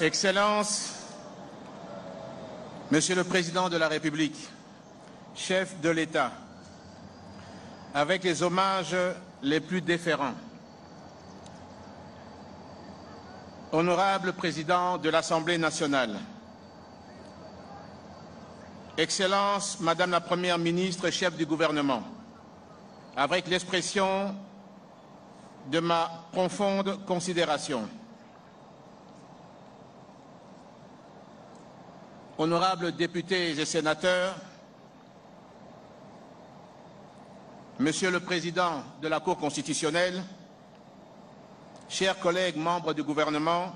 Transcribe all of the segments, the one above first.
Excellences, Monsieur le Président de la République, chef de l'État, avec les hommages les plus déférents, Honorable Président de l'Assemblée nationale, Excellence, Madame la Première ministre, chef du gouvernement, avec l'expression de ma profonde considération, Honorables députés et sénateurs, Monsieur le Président de la Cour constitutionnelle, chers collègues membres du gouvernement,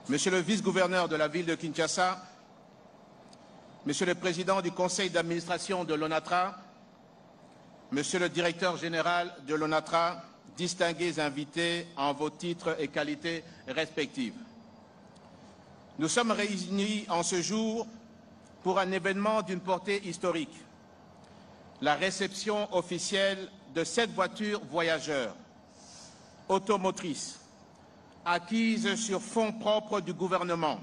Monsieur le vice-gouverneur de la ville de Kinshasa, Monsieur le Président du Conseil d'administration de l'ONATRA, Monsieur le Directeur général de l'ONATRA, distingués invités en vos titres et qualités respectives. Nous sommes réunis en ce jour pour un événement d'une portée historique, la réception officielle de 7 voitures voyageurs automotrices acquises sur fonds propres du gouvernement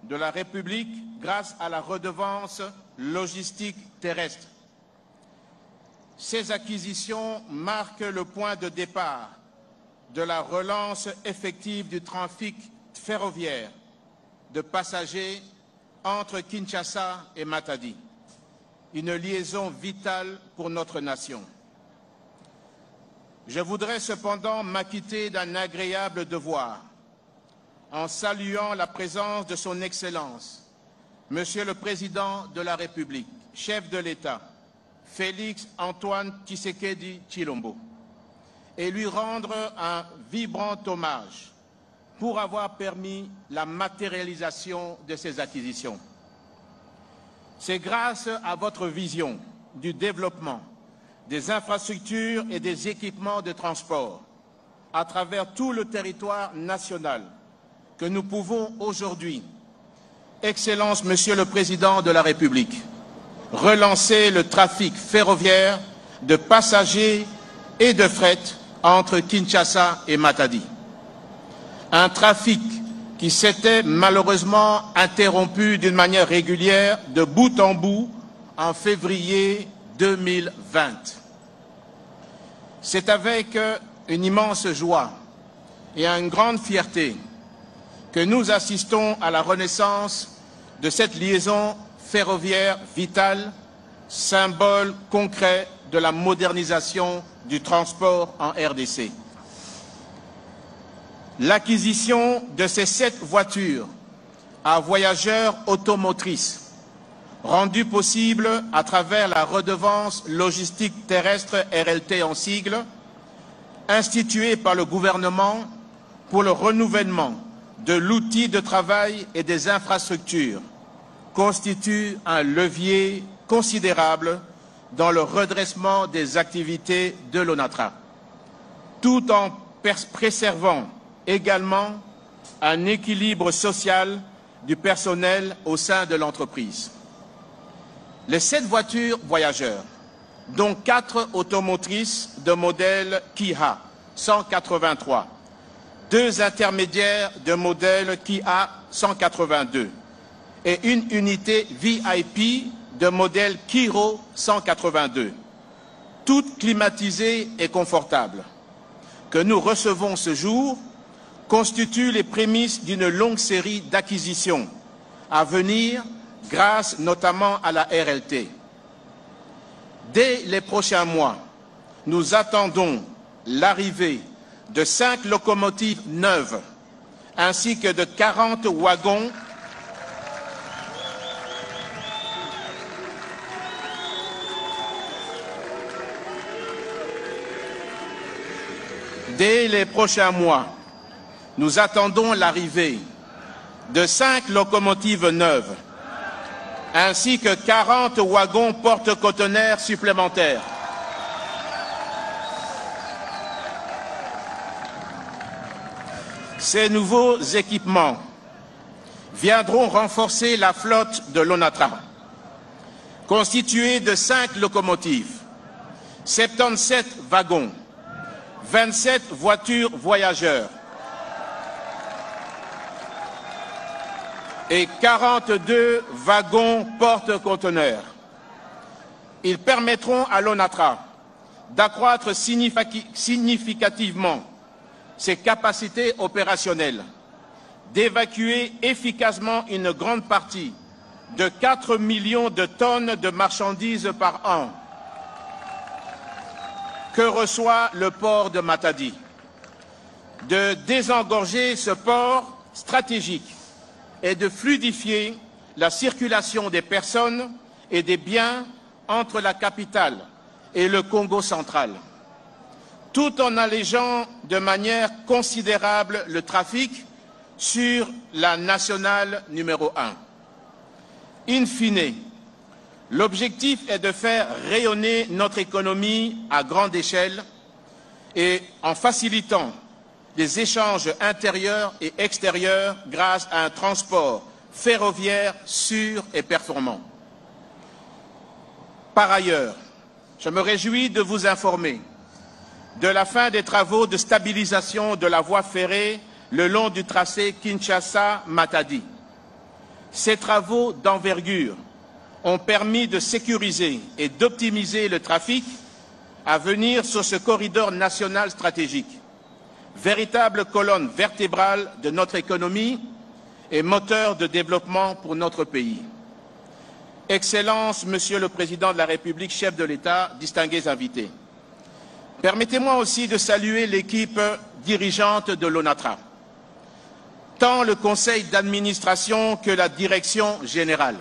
de la République grâce à la redevance logistique terrestre. Ces acquisitions marquent le point de départ de la relance effective du trafic ferroviaire de passagers entre Kinshasa et Matadi, une liaison vitale pour notre nation. Je voudrais cependant m'acquitter d'un agréable devoir en saluant la présence de son Excellence, Monsieur le Président de la République, chef de l'État, Félix Antoine Tshisekedi Tshilombo, et lui rendre un vibrant hommage pour avoir permis la matérialisation de ces acquisitions. C'est grâce à votre vision du développement des infrastructures et des équipements de transport à travers tout le territoire national que nous pouvons aujourd'hui, Excellence Monsieur le Président de la République, relancer le trafic ferroviaire de passagers et de fret entre Kinshasa et Matadi. Un trafic qui s'était malheureusement interrompu d'une manière régulière de bout en bout en février 2020. C'est avec une immense joie et une grande fierté que nous assistons à la renaissance de cette liaison ferroviaire vitale, symbole concret de la modernisation du transport en RDC. L'acquisition de ces 7 voitures à voyageurs automotrices, rendue possible à travers la redevance logistique terrestre RLT en sigle, instituée par le gouvernement pour le renouvellement de l'outil de travail et des infrastructures, constitue un levier considérable dans le redressement des activités de l'ONATRA, tout en préservant également un équilibre social du personnel au sein de l'entreprise. Les 7 voitures voyageurs, dont 4 automotrices de modèle Kia 183, 2 intermédiaires de modèle Kia 182 et une unité VIP de modèle Kiro 182, toutes climatisées et confortables, que nous recevons ce jour, constituent les prémices d'une longue série d'acquisitions à venir grâce notamment à la RLT. Dès les prochains mois, nous attendons l'arrivée de 5 locomotives neuves ainsi que de 40 wagons Dès les prochains mois, nous attendons l'arrivée de 5 locomotives neuves, ainsi que 40 wagons porte-conteneurs supplémentaires. Ces nouveaux équipements viendront renforcer la flotte de l'ONATRA, constituée de 5 locomotives, 77 wagons, 27 voitures voyageurs, et 42 wagons porte-conteneurs. Ils permettront à l'ONATRA d'accroître significativement ses capacités opérationnelles, d'évacuer efficacement une grande partie de 4 millions de tonnes de marchandises par an que reçoit le port de Matadi, de désengorger ce port stratégique et de fluidifier la circulation des personnes et des biens entre la capitale et le Congo central, tout en allégeant de manière considérable le trafic sur la nationale numéro 1. In fine, l'objectif est de faire rayonner notre économie à grande échelle et en facilitant les échanges intérieurs et extérieurs grâce à un transport ferroviaire sûr et performant. Par ailleurs, je me réjouis de vous informer de la fin des travaux de stabilisation de la voie ferrée le long du tracé Kinshasa-Matadi. Ces travaux d'envergure ont permis de sécuriser et d'optimiser le trafic à venir sur ce corridor national stratégique, véritable colonne vertébrale de notre économie et moteur de développement pour notre pays. Excellences, Monsieur le Président de la République, chef de l'État, distingués invités. Permettez-moi aussi de saluer l'équipe dirigeante de l'ONATRA, tant le conseil d'administration que la direction générale,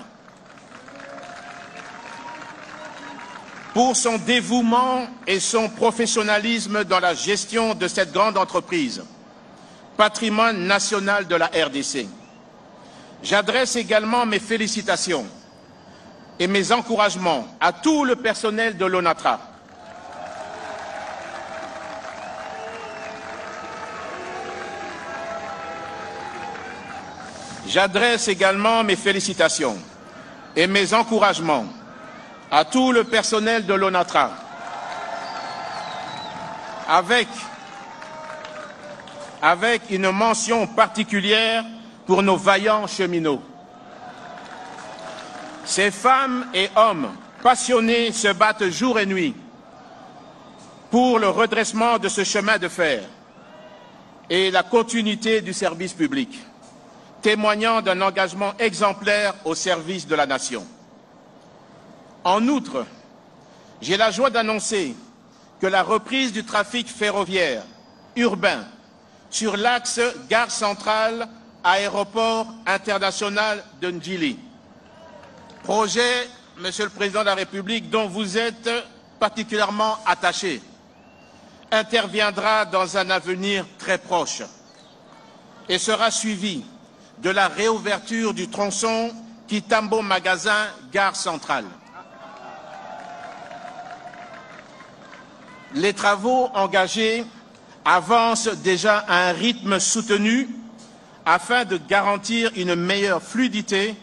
pour son dévouement et son professionnalisme dans la gestion de cette grande entreprise, patrimoine national de la RDC. J'adresse également mes félicitations et mes encouragements à tout le personnel de l'ONATRA. J'adresse également mes félicitations et mes encouragements à tout le personnel de l'ONATRA, avec une mention particulière pour nos vaillants cheminots. Ces femmes et hommes passionnés se battent jour et nuit pour le redressement de ce chemin de fer et la continuité du service public, témoignant d'un engagement exemplaire au service de la nation. En outre, j'ai la joie d'annoncer que la reprise du trafic ferroviaire urbain sur l'axe gare centrale aéroport international de Ndjili, projet, Monsieur le Président de la République, dont vous êtes particulièrement attaché, interviendra dans un avenir très proche et sera suivi de la réouverture du tronçon Kitambo-Magasin, gare centrale. Les travaux engagés avancent déjà à un rythme soutenu afin de garantir une meilleure fluidité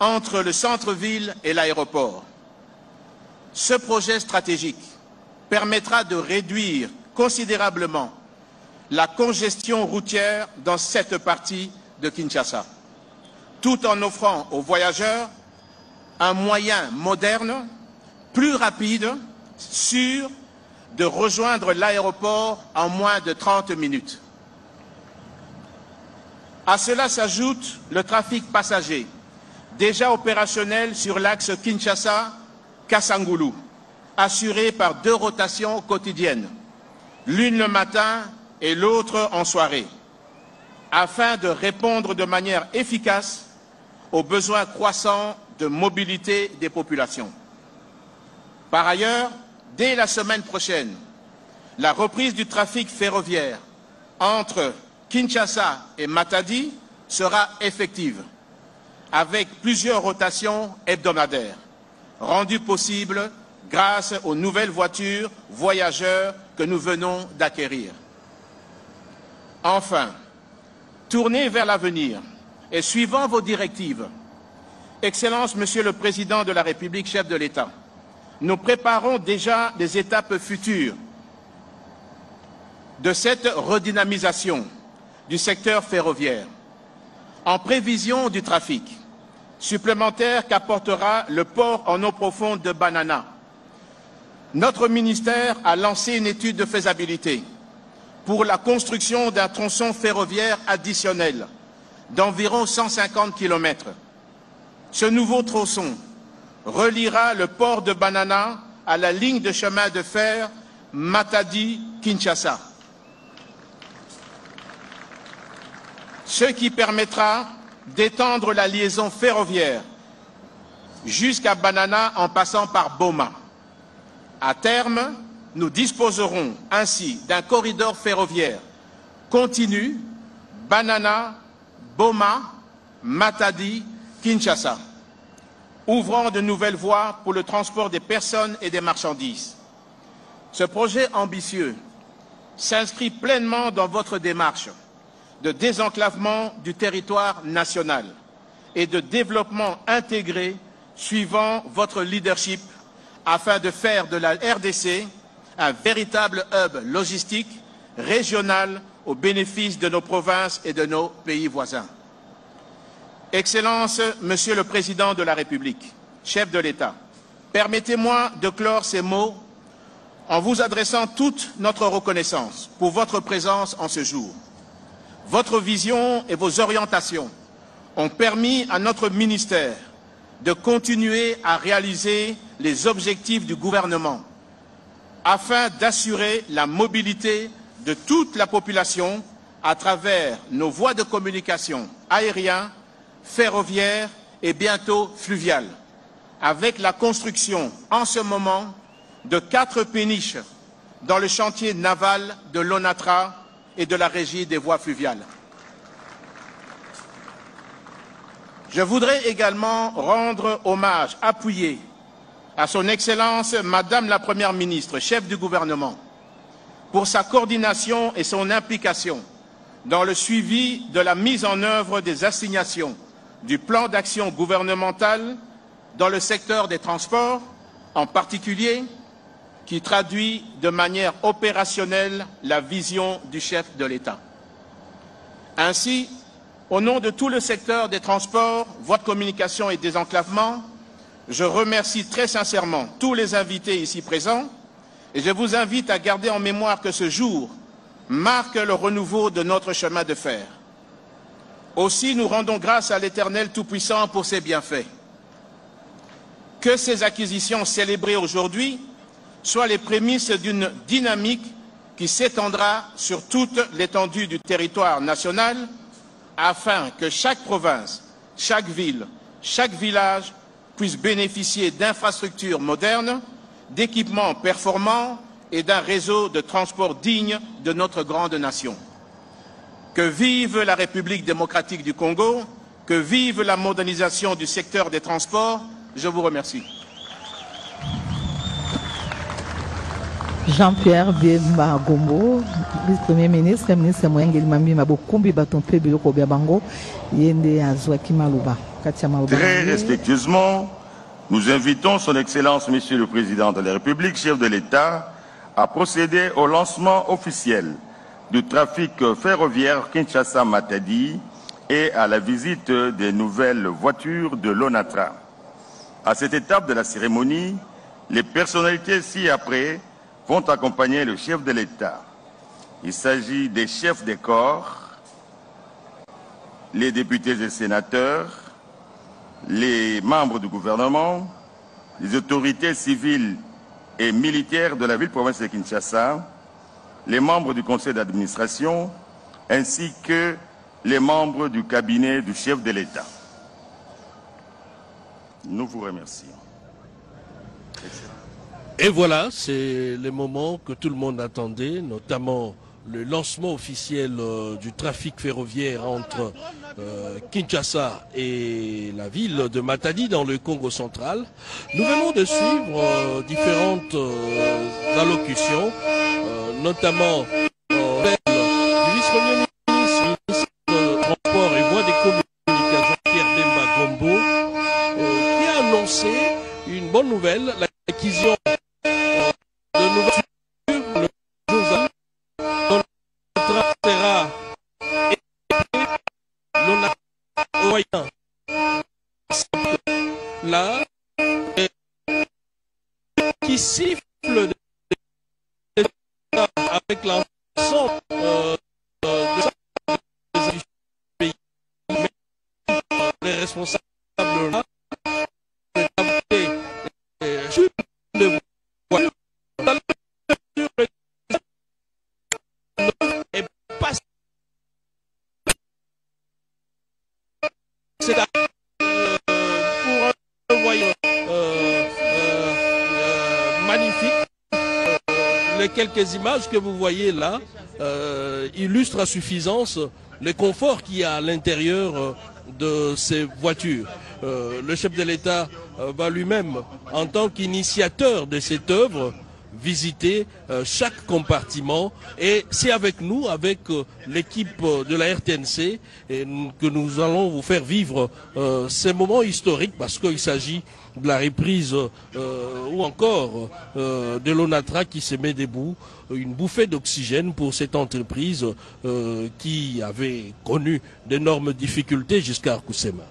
entre le centre-ville et l'aéroport. Ce projet stratégique permettra de réduire considérablement la congestion routière dans cette partie de Kinshasa, tout en offrant aux voyageurs un moyen moderne, plus rapide, sûr, de rejoindre l'aéroport en moins de 30 minutes. À cela s'ajoute le trafic passager, déjà opérationnel sur l'axe Kinshasa-Kassangulu, assuré par 2 rotations quotidiennes, l'une le matin et l'autre en soirée, afin de répondre de manière efficace aux besoins croissants de mobilité des populations. Par ailleurs, dès la semaine prochaine, la reprise du trafic ferroviaire entre Kinshasa et Matadi sera effective, avec plusieurs rotations hebdomadaires, rendues possibles grâce aux nouvelles voitures voyageurs que nous venons d'acquérir. Enfin, tournés vers l'avenir et suivant vos directives, Excellence, Monsieur le Président de la République, chef de l'État, nous préparons déjà les étapes futures de cette redynamisation du secteur ferroviaire, En prévision du trafic supplémentaire qu'apportera le port en eau profonde de Banana, notre ministère a lancé une étude de faisabilité pour la construction d'un tronçon ferroviaire additionnel d'environ 150 km. Ce nouveau tronçon reliera le port de Banana à la ligne de chemin de fer Matadi-Kinshasa, ce qui permettra d'étendre la liaison ferroviaire jusqu'à Banana en passant par Boma. À terme, nous disposerons ainsi d'un corridor ferroviaire continu Banana, Boma, Matadi, Kinshasa, ouvrant de nouvelles voies pour le transport des personnes et des marchandises. Ce projet ambitieux s'inscrit pleinement dans votre démarche de désenclavement du territoire national et de développement intégré suivant votre leadership afin de faire de la RDC un véritable hub logistique régional au bénéfice de nos provinces et de nos pays voisins. Excellences, Monsieur le Président de la République, chef de l'État, permettez-moi de clore ces mots en vous adressant toute notre reconnaissance pour votre présence en ce jour. Votre vision et vos orientations ont permis à notre ministère de continuer à réaliser les objectifs du gouvernement afin d'assurer la mobilité de toute la population à travers nos voies de communication aériennes, ferroviaires et bientôt fluviales, avec la construction en ce moment de 4 péniches dans le chantier naval de l'ONATRA et de la Régie des voies fluviales. Je voudrais également rendre hommage appuyé à son Excellence Madame la Première ministre, chef du gouvernement, pour sa coordination et son implication dans le suivi de la mise en œuvre des assignations du plan d'action gouvernemental dans le secteur des transports, en particulier, qui traduit de manière opérationnelle la vision du chef de l'État. Ainsi, au nom de tout le secteur des transports, voies de communication et désenclavement, je remercie très sincèrement tous les invités ici présents et je vous invite à garder en mémoire que ce jour marque le renouveau de notre chemin de fer. Aussi, nous rendons grâce à l'Éternel Tout-Puissant pour ses bienfaits. Que ces acquisitions célébrées aujourd'hui soient les prémices d'une dynamique qui s'étendra sur toute l'étendue du territoire national afin que chaque province, chaque ville, chaque village puisse bénéficier d'infrastructures modernes, d'équipements performants et d'un réseau de transport digne de notre grande nation. Que vive la République démocratique du Congo, que vive la modernisation du secteur des transports. Je vous remercie. Jean-Pierre Bemba Gombo, vice-premier ministre, ministre Moyengeli Mambi Mabokumbi Batompe Biloko Biabango, Yende Azwaki Malouba. Très respectueusement, nous invitons son Excellence, Monsieur le Président de la République, chef de l'État, à procéder au lancement officiel du trafic ferroviaire Kinshasa-Matadi et à la visite des nouvelles voitures de l'ONATRA. À cette étape de la cérémonie, les personnalités ci-après vont accompagner le chef de l'État. Il s'agit des chefs des corps, les députés et sénateurs, les membres du gouvernement, les autorités civiles et militaires de la ville-province de Kinshasa, les membres du conseil d'administration, ainsi que les membres du cabinet du chef de l'État. Nous vous remercions. Et voilà, c'est le moment que tout le monde attendait, notamment le lancement officiel du trafic ferroviaire entre Kinshasa et la ville de Matadi dans le Congo central. Nous venons de suivre différentes allocutions, notamment du vice-premier ministre, ministre des Transports et Voies des Communications, Pierre Bemba Gombo, qui a annoncé une bonne nouvelle, l'acquisition de nouvelles voitures, le jour dont le sera l'ONATRA voyant là qui siffle avec l'ensemble des pays, mais les responsables là, pour un voyant magnifique. Les quelques images que vous voyez là illustrent à suffisance le confort qu'il y a à l'intérieur de ces voitures. Le chef de l'État va lui-même, en tant qu'initiateur de cette œuvre, visiter chaque compartiment, et c'est avec nous, avec l'équipe de la RTNC, que nous allons vous faire vivre ces moments historiques, parce qu'il s'agit de la reprise ou encore de l'ONATRA qui se met debout, une bouffée d'oxygène pour cette entreprise qui avait connu d'énormes difficultés jusqu'à Arkusema.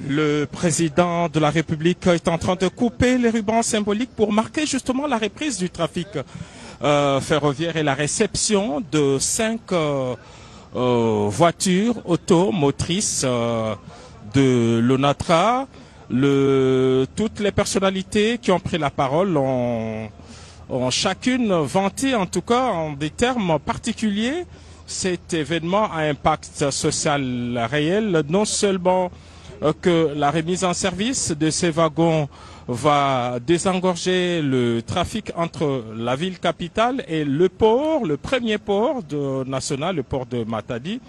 Le président de la République est en train de couper les rubans symboliques pour marquer justement la reprise du trafic ferroviaire et la réception de 5 voitures automotrices de l'ONATRA. Toutes les personnalités qui ont pris la parole ont chacune vanté, en tout cas en des termes particuliers, cet événement à impact social réel, non seulement que la remise en service de ces wagons va désengorger le trafic entre la ville capitale et le port, le premier port national, le port de Matadi.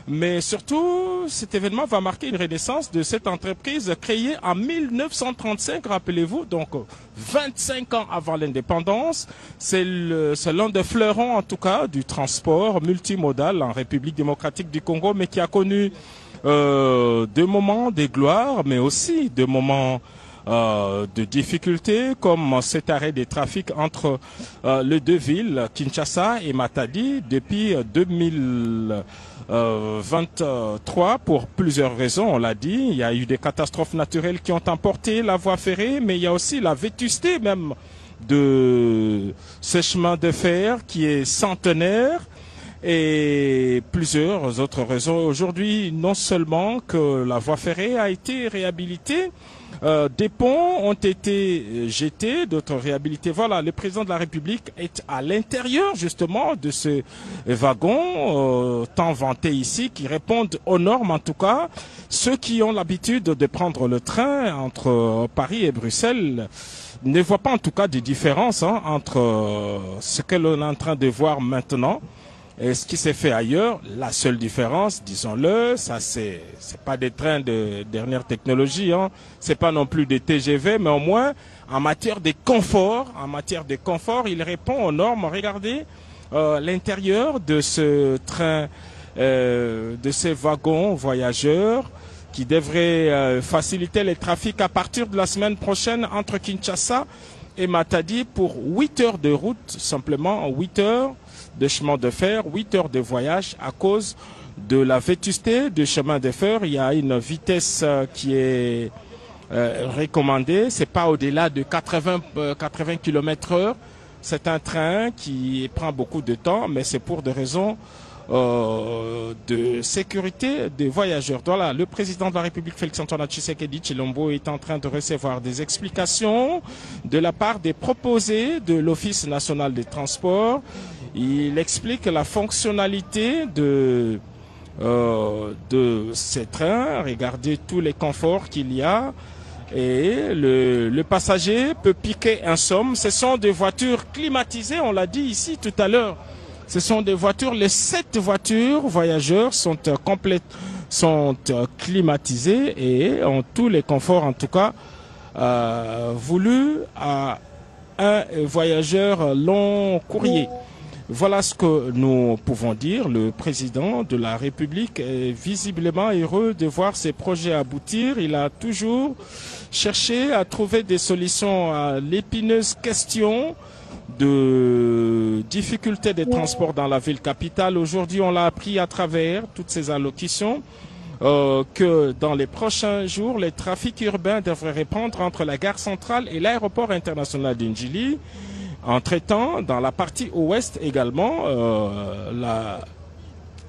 Mais surtout, cet événement va marquer une renaissance de cette entreprise créée en 1935, rappelez-vous, donc 25 ans avant l'indépendance. C'est l'un des fleurons, en tout cas, du transport multimodal en République démocratique du Congo, mais qui a connu des moments de gloire, mais aussi des moments de difficultés, comme cet arrêt des trafics entre les deux villes, Kinshasa et Matadi, depuis 2023, pour plusieurs raisons, on l'a dit. Il y a eu des catastrophes naturelles qui ont emporté la voie ferrée, mais il y a aussi la vétusté même de ce chemin de fer qui est centenaire, et plusieurs autres raisons. Aujourd'hui, non seulement que la voie ferrée a été réhabilitée, des ponts ont été jetés, d'autres réhabilités. Voilà, le président de la République est à l'intérieur justement de ce wagon tant vanté ici, qui répondent aux normes en tout cas. Ceux qui ont l'habitude de prendre le train entre Paris et Bruxelles ne voient pas en tout cas de différence entre ce que l'on est en train de voir maintenant et ce qui s'est fait ailleurs. La seule différence, disons-le, ça c'est pas des trains de dernière technologie, c'est pas non plus des TGV, mais au moins en matière de confort, il répond aux normes. Regardez l'intérieur de ce train, de ces wagons voyageurs qui devraient faciliter les trafics à partir de la semaine prochaine entre Kinshasa et Matadi pour 8 heures de route, simplement 8 heures de chemin de fer, 8 heures de voyage à cause de la vétusté du chemin de fer. Il y a une vitesse qui est recommandée, c'est pas au-delà de 80 km/h. C'est un train qui prend beaucoup de temps, mais c'est pour des raisons de sécurité des voyageurs. Voilà, le président de la République, Félix-Antoine Tshisekedi Tshilombo, est en train de recevoir des explications de la part des proposés de l'Office national des transports. Il explique la fonctionnalité de ces trains, regardez tous les conforts qu'il y a, et le passager peut piquer un somme. Ce sont des voitures climatisées, on l'a dit ici tout à l'heure. Ce sont des voitures, les 7 voitures voyageurs sont climatisées et ont tous les conforts, en tout cas, voulus à un voyageur long courrier. Voilà ce que nous pouvons dire. Le président de la République est visiblement heureux de voir ces projets aboutir. Il a toujours cherché à trouver des solutions à l'épineuse question de difficultés des transports dans la ville capitale. Aujourd'hui, on l'a appris à travers toutes ces allocutions. que dans les prochains jours, les trafics urbains devraient répondre entre la gare centrale et l'aéroport international d'Indjili. Entre-temps, dans la partie ouest également, la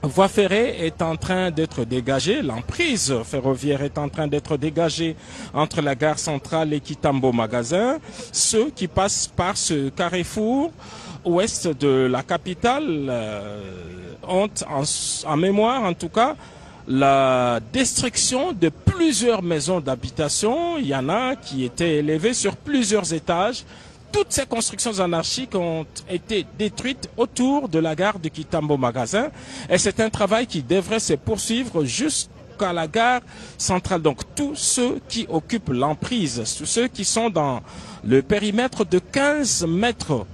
voie ferrée est en train d'être dégagée, l'emprise ferroviaire est en train d'être dégagée entre la gare centrale et Kitambo Magasin. Ceux qui passent par ce carrefour ouest de la capitale ont en mémoire en tout cas la destruction de plusieurs maisons d'habitation. Il y en a qui étaient élevées sur plusieurs étages. Toutes ces constructions anarchiques ont été détruites autour de la gare de Kitambo Magasin et c'est un travail qui devrait se poursuivre jusqu'à la gare centrale. Donc tous ceux qui occupent l'emprise, tous ceux qui sont dans le périmètre de 15 mètres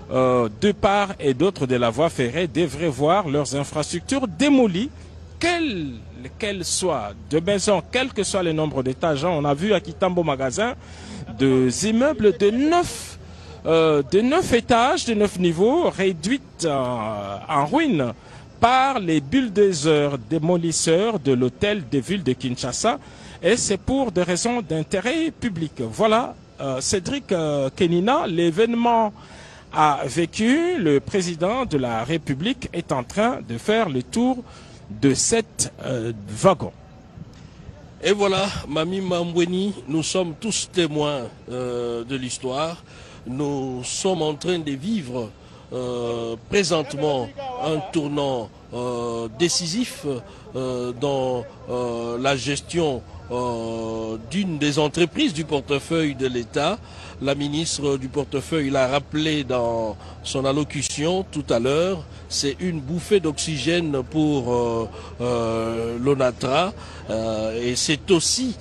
de part et d'autre de la voie ferrée devraient voir leurs infrastructures démolies, quelles soient de maisons, quel que soit le nombre d'étages. On a vu à Kitambo Magasin des immeubles de 9 étages, de 9 niveaux, réduites en ruine par les bulldozers démolisseurs de l'hôtel de ville de Kinshasa. Et c'est pour des raisons d'intérêt public. Voilà, Cédric Kenina, l'événement a vécu. Le président de la République est en train de faire le tour de cette wagon. Et voilà, Mami Mambweni, nous sommes tous témoins de l'histoire. Nous sommes en train de vivre présentement un tournant décisif dans la gestion d'une des entreprises du portefeuille de l'État. La ministre du portefeuille l'a rappelé dans son allocution tout à l'heure. C'est une bouffée d'oxygène pour l'ONATRA et c'est aussi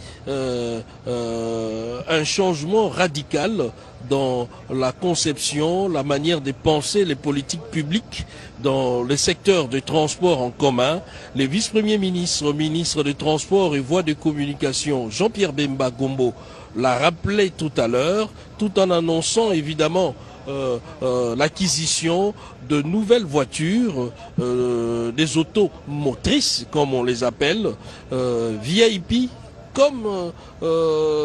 un changement radical dans la conception, la manière de penser les politiques publiques dans le secteur de transport en commun. Les vice-premiers ministres, ministres des Transports et Voies de communication, Jean-Pierre Bemba Gombo, l'a rappelé tout à l'heure, tout en annonçant évidemment l'acquisition de nouvelles voitures, des autos motrices comme on les appelle, VIP, comme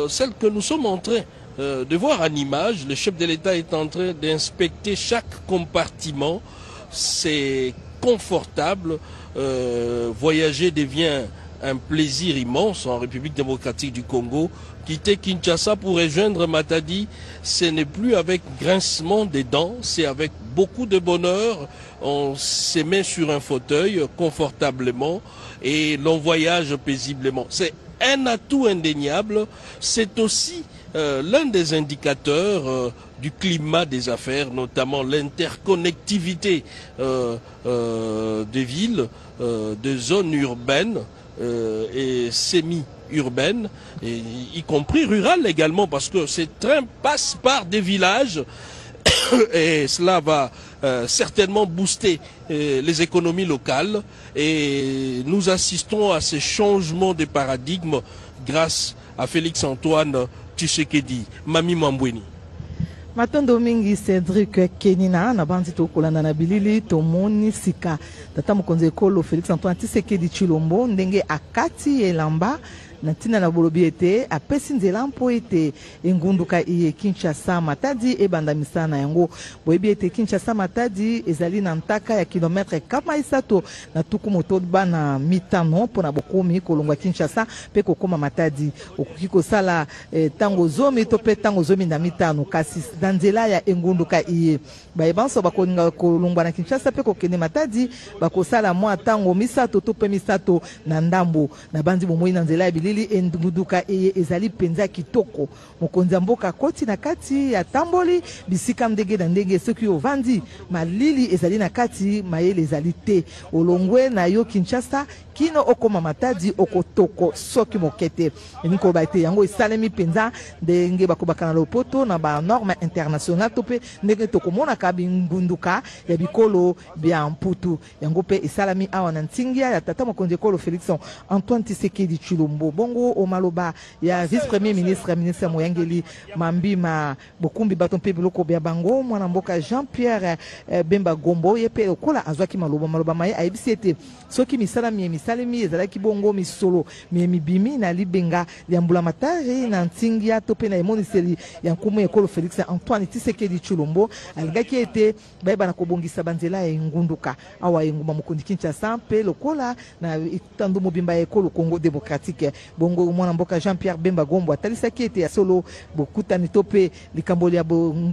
celles que nous sommes en train de voir en image. Le chef de l'État est en train d'inspecter chaque compartiment. C'est confortable. Voyager devient un plaisir immense en République démocratique du Congo. Quitter Kinshasa pour rejoindre Matadi, ce n'est plus avec grincement des dents, c'est avec beaucoup de bonheur. On se met sur un fauteuil confortablement et l'on voyage paisiblement. C'est un atout indéniable. C'est aussi l'un des indicateurs du climat des affaires, notamment l'interconnectivité des villes, des zones urbaines et semi-urbaines, y compris rurales également, parce que ces trains passent par des villages et cela va certainement booster les économies locales et nous assistons à ces changements de paradigme grâce à Félix-Antoine Tshisekedi. Mami Mambweni. Matondo mingi Cédric Kenina na bandi to kolanda na bilili to moni sika tata mokonzi ekolo Félix Antoine Tshisekedi Tshilombo ndenge akati elamba na tina na bolobi ete apesi nzela mpo ete engunduka iye Kinshasa Matadi ebanda misana yango boyebi ete Kinshasa Matadi ezali na ntaka ya kilometre kama isato na tuku moto bana mitano pona bokomi kolongwa Kinshasa pe kokoma Matadi okoki kosala tango zomi to pe tango zomi na mitano kasi na nzela ya engunduka iye bayebanso bakoninga kolongwa na Kinshasa pe kokende Matadi bakosala mwa tango misato to pe misato na ndambo na bandi bomoi na nzela ya engunduka eye ezali penza kitoko mokonzi mboka koti na kati ya tamboli bisika ndenge na ndenge soki ovandi malili ezali na kati mayele ezali te olongwe na yo Kinshasa kino okoma Matadi okotoko soki mokete eniko baite yango esalemi penza ndenge bakobaka na lopoto na ba norme internationale to pe ndenge tokomona ka bingunduka ya bikolo bya mputu yango pe esalami awa na ntingia ya tata mokonzi ekolo Félix Antoine Tshisekedi Tshilombo bongo o maloba ya vice-premier ministre Moyangeli Mambima Bokumbi Batompe Biloko bia bango mwana mboka Jean-Pierre Bemba Gombo yepe lokola azwaki maloba maye aibisiete soki misala misalemi ezalaki bongo misolo mibimi na libenga ya mbulamatari na ntingia tope na emoniseli ya nkumu ekolo Félix Antoine Tshisekedi Tshilombo alingaki ete bayeba na kobongisa banzela ya ngunduka awa enguma mokondi Kinshasa mpe lokola na itandu mobimba ya ekolo Congo démocratique bongo mwana mboka Jean-Pierre Bemba Gombo atalisaki ete ya solo bokutani tope likamboli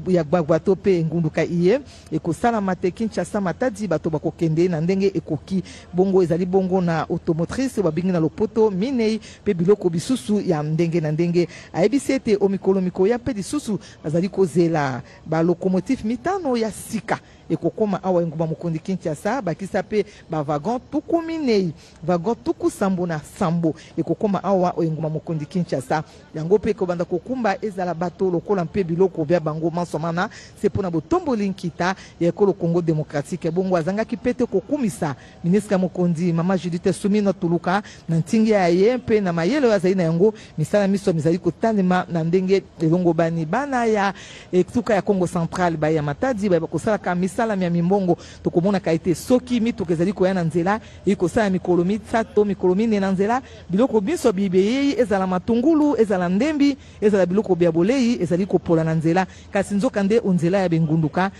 ya gbagwa tope ngunduka iye ekosala mate Kinshasa matadi bato bakokende na ndenge ekoki bongo ezali bongo na automotrice babingi na lopoto minei pe biloko bisusu ya ndenge na ndenge ayebisi ete omikolo ya pe lisusu azali kozela ba locomotive mitano ya sika ekokoma awa enguma mokondi Kinshasa bakisa pe ba wagon tuku minei wagon tuku sambo na sambo ekokoma awa enguma mokondi Kinshasa yango pe kobanda kokumba ezala bato lokola mpe biloko bya bango mansomana c'est pona botomboli nkita ya ekolo Congo démocratique bongo azangaki pete kokumisa ministre mokondi mama Judith Sumino Tuluka na ntingi ya ye mpe na mayelo ya zaina yango misala miso mizali kotanema na ndenge elongo bana ya etuka ya Congo Central ba ya matadi ba kosala ka misala mia mimbongo tokomona kaite soki mituka ezali koya na nzela ekosala mikolo mitsato mikolo mine na nzela biloko biso bibeyei ezala matungulu ezala ndembi ezala biloko bya bolei ezali kopola na nzela kasi nzoka nde onzela ya bengunduka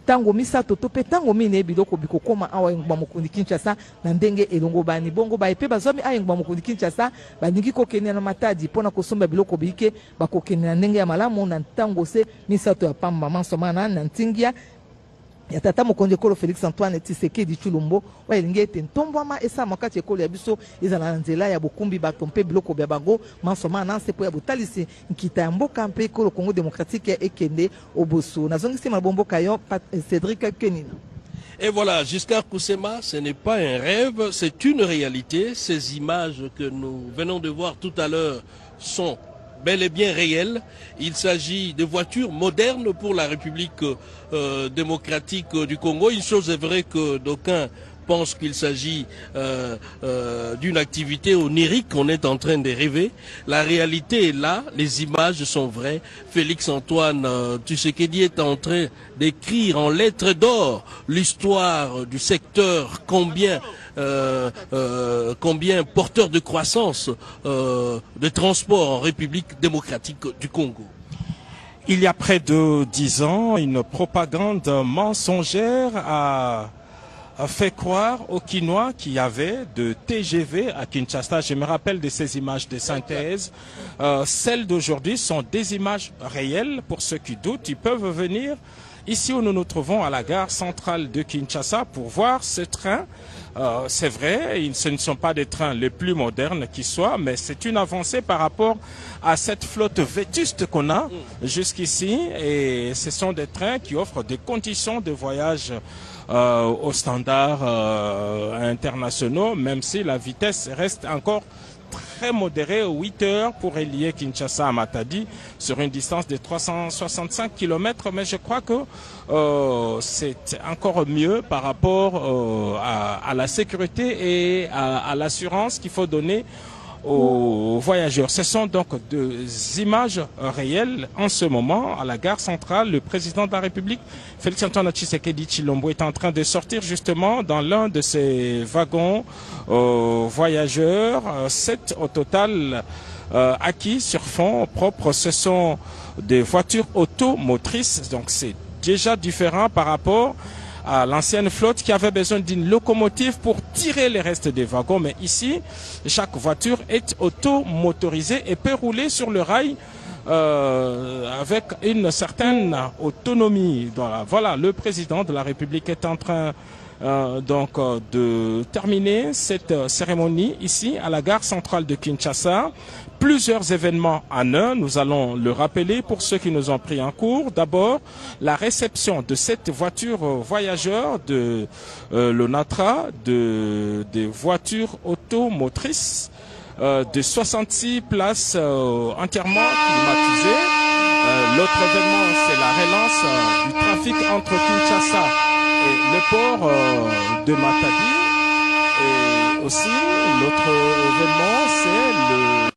tango misato to pe tango mine biloko bikokoma awa enguma mokondi Kinshasa na ndenge elongo bani bongo ba epe bazomi a enguma mokondi Kinshasa baningi kokene na matadi pona kosomba biloko bike bakokene na ndenge ya malamu na tango se misato ya pamba mansomana na ntingia ya tata mokonzi ekolo Félix Antoine Tshisekedi Tshilombo wa elingi ete ntombwama esa makati ekolo ya biso ezala na nzela ya bokumbi bato mpe biloko bya bango mansoma na nsepo ya botalisi nkita ya mboka mpe ekolo Congo démocratique ekende oboso nazongisi mabomboka yo Cédric Kenina. Et voilà, Giscard Koussema, ce n'est pas un rêve, c'est une réalité. Ces images que nous venons de voir tout à l'heure sont bel et bien réel. Il s'agit de voitures modernes pour la République démocratique du Congo. Une chose est vraie que d'aucuns pensent qu'il s'agit d'une activité onirique qu'on est en train de rêver. La réalité est là, les images sont vraies. Félix Antoine Tshisekedi est en train d'écrire en lettres d'or l'histoire du secteur, combien porteur de croissance de transport en République démocratique du Congo. Il y a près de 10 ans, une propagande mensongère a fait croire aux Quinois qu'il y avait de TGV à Kinshasa. Je me rappelle de ces images de synthèse. Celles d'aujourd'hui sont des images réelles. Pour ceux qui doutent, ils peuvent venir ici où nous nous trouvons à la gare centrale de Kinshasa pour voir ce train. C'est vrai, ce ne sont pas des trains les plus modernes qui soient, mais c'est une avancée par rapport à cette flotte vétuste qu'on a jusqu'ici. Et ce sont des trains qui offrent des conditions de voyage aux standards internationaux, même si la vitesse reste encore très modérée, 8 heures pour relier Kinshasa à Matadi sur une distance de 365 km. Mais je crois que c'est encore mieux par rapport à la sécurité et à l'assurance qu'il faut donner aux voyageurs. Ce sont donc des images réelles en ce moment à la gare centrale. Le président de la République, Félix Antoine Tshisekedi Tshilombo, est en train de sortir justement dans l'un de ces wagons voyageurs. 7 au total acquis sur fonds propres. Ce sont des voitures automotrices, donc c'est déjà différent par rapport à l'ancienne flotte qui avait besoin d'une locomotive pour tirer les restes des wagons. Mais ici, chaque voiture est automotorisée et peut rouler sur le rail avec une certaine autonomie. Voilà, le président de la République est en train de terminer cette cérémonie ici à la gare centrale de Kinshasa. Plusieurs événements en un, nous allons le rappeler pour ceux qui nous ont pris en cours. D'abord, la réception de cette voiture voyageur de l'ONATRA, des voitures automotrices de 66 places entièrement climatisées. L'autre événement, c'est la relance du trafic entre Kinshasa et le port de Matadi. Et aussi, l'autre événement, c'est le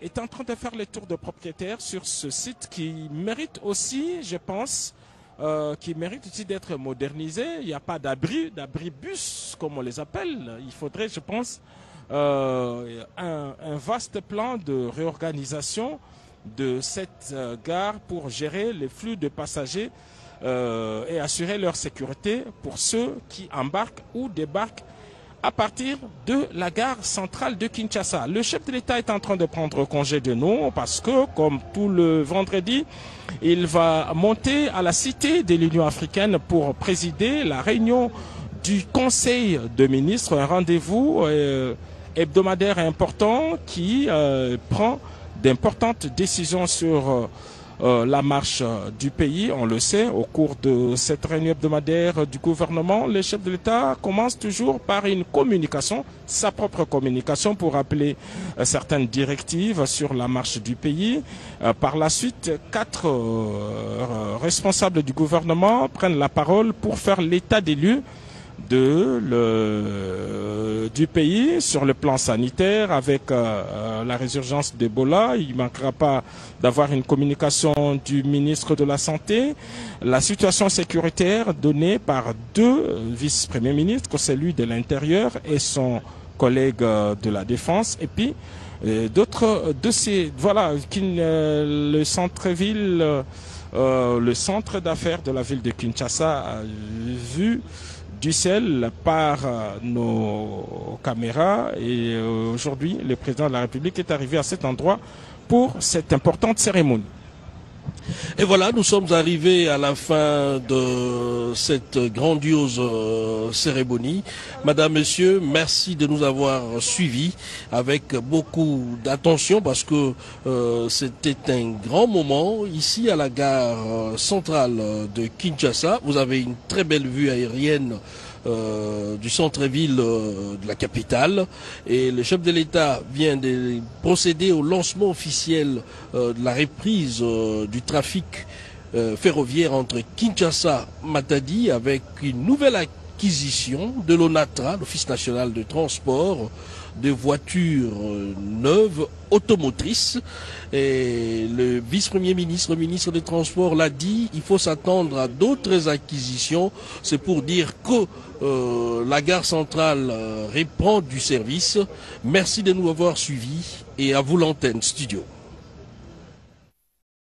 est en train de faire les tours de propriétaires sur ce site qui mérite aussi, je pense, d'être modernisé. Il n'y a pas d'abribus, comme on les appelle. Il faudrait, je pense, un vaste plan de réorganisation de cette gare pour gérer les flux de passagers et assurer leur sécurité pour ceux qui embarquent ou débarquent à partir de la gare centrale de Kinshasa. Le chef de l'État est en train de prendre congé de nous parce que, comme tout le vendredi, il va monter à la Cité de l'Union africaine pour présider la réunion du Conseil de ministres, un rendez-vous hebdomadaire important qui prend d'importantes décisions sur la marche du pays. On le sait, au cours de cette réunion hebdomadaire du gouvernement, le chef de l'État commence toujours par une communication, sa propre communication pour rappeler certaines directives sur la marche du pays. Par la suite, 4 responsables du gouvernement prennent la parole pour faire l'état des lieux du pays sur le plan sanitaire avec la résurgence d'Ebola. Il ne manquera pas d'avoir une communication du ministre de la Santé, la situation sécuritaire donnée par 2 vice-premiers ministres, celui de l'Intérieur et son collègue de la Défense, et puis d'autres dossiers. Voilà, le centre-ville, le centre d'affaires de la ville de Kinshasa a vu du ciel par nos caméras, et aujourd'hui le président de la République est arrivé à cet endroit pour cette importante cérémonie. Et voilà, nous sommes arrivés à la fin de cette grandiose cérémonie. Madame, Monsieur, merci de nous avoir suivis avec beaucoup d'attention parce que c'était un grand moment ici à la gare centrale de Kinshasa. Vous avez une très belle vue aérienne du centre-ville de la capitale, et le chef de l'État vient de procéder au lancement officiel de la reprise du trafic ferroviaire entre Kinshasa et Matadi avec une nouvelle acquisition de l'ONATRA, l'Office national de transport, de voitures neuves automotrices. Et le vice-premier ministre, le ministre des Transports l'a dit, il faut s'attendre à d'autres acquisitions. C'est pour dire que la gare centrale reprend du service. Merci de nous avoir suivis et à vous l'antenne studio.